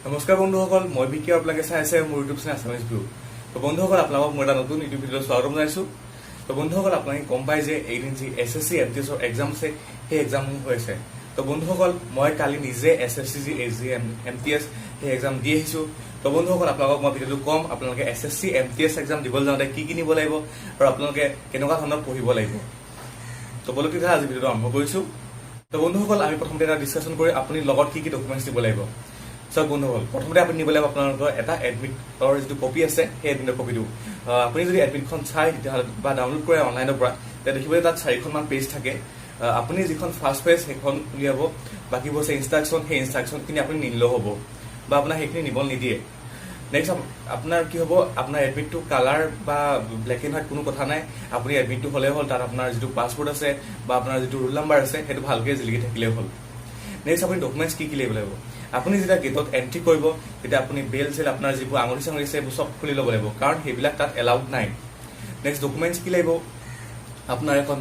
নমস্কাৰ বন্ধুসকল, মই বিকি আপোনালোকে চাই আছে মোৰ ইউটিউব চেনেল আছামিজ ভিউ। তো বন্ধুসকল, আপোনালোকক মই এটা নতুন ইউটিউব ভিডিঅ' স্বাগতম জনাইছোঁ। তো বন্ধুসকল, আপোনালোকে গম পাই যে এইদিন যি SSC MTS এক্সাম আছে, সেই এক্সামসমূহ হৈ আছে। তো বন্ধুসকল, মই কালি নিজে SSC যি MTS সেই এক্সাম দি আহিছোঁ। তো বন্ধুসকল, আপোনালোকক মই ভিডিঅ'টো কম, আপোনালোকে SSC MTS এক্সাম দিবলৈ যাওঁতে কি কি নিব লাগিব আৰু আপোনালোকে কেনেকুৱা ধৰণৰ পঢ়িব লাগিব। তো বলক তেতিয়া আজি ভিডিঅ'টো আৰম্ভ কৰিছোঁ। তো বন্ধুসকল, আমি প্ৰথমতে এটা ডিছকাশ্যন কৰি আপুনি লগত কি কি ডকুমেণ্টছ দিব লাগিব। সব বন্ধুসকল, প্ৰথমতে আপুনি নিব লাগিব আপোনালোকৰ এটা এডমিটৰ যিটো কপি আছে, সেই এডমিটৰ কপিটো। আপুনি যদি এডমিটখন চাই তেতিয়াহ'লে বা ডাউনলোড কৰে অনলাইনৰ পৰা, তেতিয়া দেখিব যে তাত 4খনমান পেজ থাকে। আপুনি যিখন ফাৰ্ষ্ট পেজ সেইখন উলিয়াব, বাকীবোৰ আছে ইনষ্ট্ৰাকশ্যন, সেই ইনষ্ট্ৰাকশ্যনখিনি আপুনি নিনিলেও হ'ব বা আপোনাৰ সেইখিনি নিব নিদিয়ে। নেক্সট আপোনাৰ কি হ'ব, আপোনাৰ এডমিটটো কালাৰ বা ব্লেক এণ্ড হোৱাইট কোনো কথা নাই। আপুনি এডমিটটো হ'লেই হ'ল, তাত আপোনাৰ যিটো পাছপৰ্ট আছে বা আপোনাৰ যিটো ৰোল নাম্বাৰ আছে সেইটো ভালকৈ জিলিকি থাকিলেই হ'ল। নেক্সট আপুনি ডকুমেণ্টছ কি কি লাগিব লাগিব। আপুনি যেতিয়া গেটত এণ্ট্ৰি কৰিব তেতিয়া আপুনি বেল চেল আপোনাৰ যিবোৰ আঙুলি চাঙুলি আছে সেইবোৰ চব খুলি ল'ব লাগিব, কাৰণ সেইবিলাক তাত এলাউড নাই। নেক্সট ডকুমেণ্টছ কি লাগিব, আপোনাৰ এখন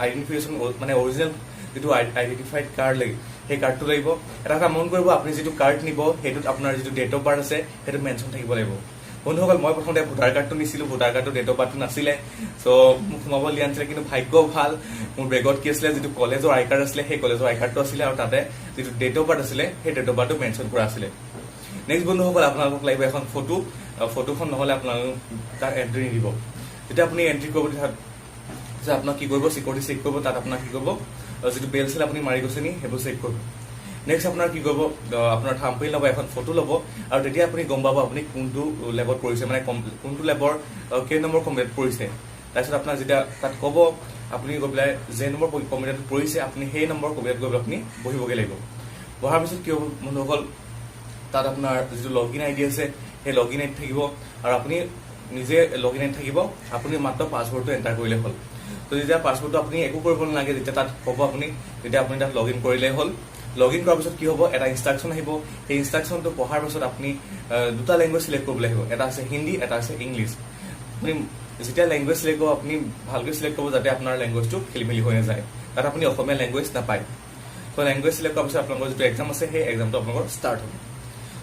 আইডেণ্টিফিকেশ্যন মানে অৰিজিনেল যিটো আইডেণ্টিফাইড কাৰ্ড লাগিব, সেই কাৰ্ডটো লাগিব। এটা কথা মন কৰিব, আপুনি যিটো কাৰ্ড নিব সেইটোত আপোনাৰ যিটো ডেট অফ বাৰ্থ আছে সেইটো মেনশ্যন থাকিব লাগিব। বন্ধুসকল, মই প্ৰথমতে ভোটাৰ কাৰ্ডটো নিছিলোঁ, ভোটাৰ কাৰ্ডটো ডেট অফ বাৰ্থটো নাছিলে, চ' মোক সোমাব দিয়া নাছিলে। কিন্তু ভাগ্য ভাল, মোৰ বেগত কি আছিলে, যিটো কলেজৰ আই কাৰ্ড আছিলে সেই কলেজৰ আই কাৰ্ডটো আছিলে, আৰু তাতে যিটো ডেট অফ বাৰ্থ আছিলে সেই ডেট অফ বাৰ্থটো মেনশ্যন কৰা আছিলে। নেক্সট বন্ধুসকল, আপোনালোকক লাগিব এখন ফটো। ফটোখন নহ'লে আপোনালোক তাত এণ্ট্ৰি নিদিব। যেতিয়া আপুনি এণ্ট্ৰি কৰিব তেতিয়া আপোনাক কি কৰিব, চিকিউৰিটি চেক কৰিব, তাত আপোনাক কি কৰিব, যিটো বেল চেল আপুনি মাৰি গৈছে নি সেইবোৰ চেক কৰিব। নেক্সট আপোনাৰ কি কৰিব, আপোনাৰ থাম্বনেইল ল'ব, এখন ফটো ল'ব, আৰু তেতিয়া আপুনি গম পাব আপুনি কোনটো লেবত পৰিছে, মানে কোনটো লেবৰ কেই নম্বৰ কম্পিউটাৰত পৰিছে। তাৰপিছত আপোনাৰ যেতিয়া তাত ক'ব, আপুনি গৈ পেলাই যে নম্বৰ কম্পিউটাৰত পৰিছে আপুনি সেই নম্বৰ কম্পিউটাৰত গৈ পেলাই আপুনি বহিবগৈ লাগিব। বহাৰ পিছত কি হ'ব বন্ধুসকল, তাত আপোনাৰ যিটো লগইন আইডি আছে সেই লগইন আইডি থাকিব, আৰু আপুনি নিজে লগইন আইডি থাকিব, আপুনি মাত্ৰ পাছৱৰ্ডটো এণ্টাৰ কৰিলে হ'ল। তো যেতিয়া পাছৱৰ্ডটো আপুনি একো কৰিব নালাগে, যেতিয়া তাত ক'ব আপুনি, তেতিয়া আপুনি তাত লগইন কৰিলেই হ'ল। লগইন কৰাৰ পিছত কি হ'ব, এটা ইনষ্ট্ৰাকশ্যন আহিব। সেই ইনষ্ট্ৰাকশ্যনটো পঢ়াৰ পিছত আপুনি দুটা লেংগুৱেজ চিলেক্ট কৰিবলৈ আহিব, এটা আছে হিন্দী, এটা আছে ইংলিছ। আপুনি যেতিয়া লেংগুৱেজ চিলেক্ট কৰিব আপুনি ভালকৈ চিলেক্ট কৰিব, যাতে আপোনাৰ লেংগুৱেজটো খেলি মেলি হৈ নাযায়। তাত আপুনি অসমীয়া লেংগুৱেজ নাপায়। তো লেংগুৱেজ চিলেক্ট কৰাৰ পিছত আপোনালোকৰ যিটো এক্সাম আছে সেই এক্সামটো আপোনালোকৰ ষ্টাৰ্ট হ'ব।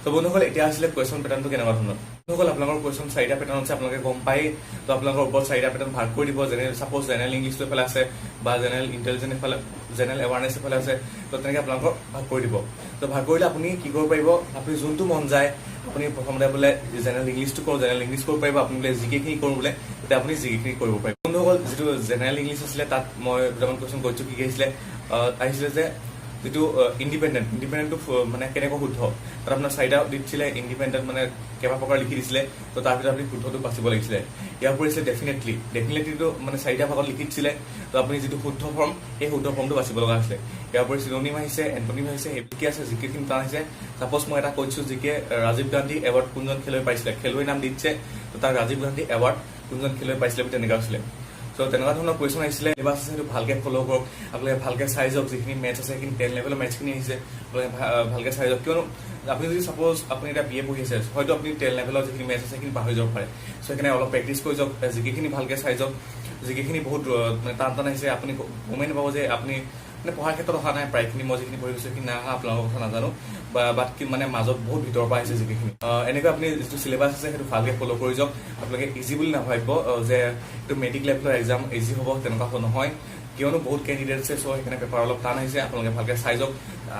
তো বন্ধুসকল, এতিয়া আছিলে কুৱেশ্যন পেটাৰ্ণটো কেনেকুৱা ধৰণৰ। বন্ধুসকল, আপোনালোকৰ কুৱেশ্যন 4টা পেটাৰ্ণ আছে, আপোনালোকে গম পায়। তো আপোনালোকৰ ওপৰত 4টা পেটাৰ্ণ ভাগ কৰি দিব। চাপ'জ জেনেৰেল ইংলিছটো এফালে আছে, বা জেনেৰেল ইণ্টেলিজেন্স এফালে, জেনেৰেল এৱাৰনেছ এফালে আছে। তো তেনেকৈ আপোনালোকৰ ভাগ কৰি দিব। তো ভাগ কৰিলে আপুনি কি কৰিব পাৰিব, আপুনি যোনটো মন যায়, আপুনি প্ৰথমতে বোলে জেনেৰেল ইংলিছটো কৰোঁ, জেনেৰেল ইংলিছ কৰিব পাৰিব। আপুনি বোলে জিকেখিনি কৰোঁ বোলে, তেতিয়া আপুনি জিকেখিনি কৰিব পাৰিব। বন্ধুসকল, যিটো জেনেৰেল ইংলিছ আছিলে তাত মই দুটামান কুৱেশ্যন কৈছোঁ কি আহিছিলে যে যিটো ইণ্ডিপেণ্ডেণ্টটো মানে কেনেকৈ শুদ্ধ। তাত আপোনাৰ 4টা দিছিলে, ইণ্ডিপেণ্ডেণ্ট মানে কেইবা প্ৰকাৰ লিখি দিছিলে। তো তাৰ ভিতৰত আপুনি শুদ্ধটো বাচিব লাগিছিলে। ইয়াৰ উপৰি আছিলে ডেফিনেটলিটো মানে 4টা ভাগত লিখি দিছিলে। তো আপুনি যিটো শুদ্ধ ফৰ্ম সেই শুদ্ধ ফৰ্মটো বাচিব লগা আছিলে। ইয়াৰ উপৰি চিনোনিম আহিছে, এণ্টনিম আহিছে, সেইবোৰ কি আছে, জিকেখিনি টান আহিছে। ছাপ'জ মই এটা কৈছোঁ জিকে ৰাজীৱ গান্ধী এৱাৰ্ড কোনজন খেলুৱৈ পাইছিলে, খেলুৱৈ নাম দি দিছে, তো তাৰ ৰাজীৱ গান্ধী এৱাৰ্ড কোনজন খেলুৱৈ পাইছিলে বুলি তেনেকুৱা আছিলে। তো তেনেকুৱা ধৰণৰ কুৱেশ্যন আহিছিলে। চিলেবাছ আছে সেইটো ভালকৈ ফ'ল' কৰক, আপোনালোকে ভালকৈ চাই যাওক। যিখিনি মেথছ আছে সেইখিনি 10 লেভেলৰ মেথছখিনি আহিছে, আপোনালোকে ভালকৈ চাই যাওক। কিয়নো আপুনি যদি ছাপ'জ আপুনি এতিয়া BA পঢ়ি আছে, হয়তো আপুনি 10 লেভেলৰ যিখিনি মেথছ আছে সেইখিনি পাহৰি যাব পাৰে। চ' সেইকাৰণে অলপ প্ৰেক্টিছ কৰি যাওক, জিকেখিনি ভালকৈ চাই যাওক। জিকেখিনি বহুত টান টান আহিছে, আপুনি গমেই নাপাব যে আপুনি মানে পঢ়াৰ ক্ষেত্ৰত অহা নাই। প্ৰায়খিনি মই যিখিনি পঢ়ি গৈছোঁ সেইখিনি নাই অহা, আপোনালোকৰ কথা নাজানো, বাট মানে মাজত বহুত ভিতৰৰ পৰা আহিছে জিকেখিনি। এনেকৈ আপুনি যিটো চিলেবাছ আছে সেইটো ভালকৈ ফ'ল' কৰি যাওক। আপোনালোকে ইজি বুলি নাভাবিব যে এইটো মেট্ৰিক লেভেলৰ এক্সাম ইজি হ'ব, তেনেকুৱা নহয়। কিয়নো বহুত কেণ্ডিডেট আছে, চ' সেইকাৰণে পেপাৰ অলপ টান আহিছে। আপোনালোকে ভালকৈ চাই যাওক,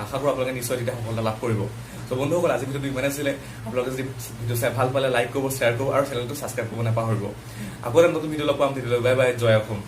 আশা কৰোঁ আপোনালোকে নিশ্চয় তেতিয়া সফলতা লাভ কৰিব। চ' বন্ধুসকল, আজি ভিডিঅ'টো ইমানে আছিলে। আপোনালোকে যদি ভিডিঅ' চাই ভাল পালে লাইক কৰিব, শ্বেয়াৰ কৰিব, আৰু চেনেলটো ছাবস্ক্ৰাইব কৰিব নাপাহৰিব। আকৌ এটা নতুন ভিডিঅ' লগ পাম। তেতিয়ালৈ বাই বাই, জয় অসম।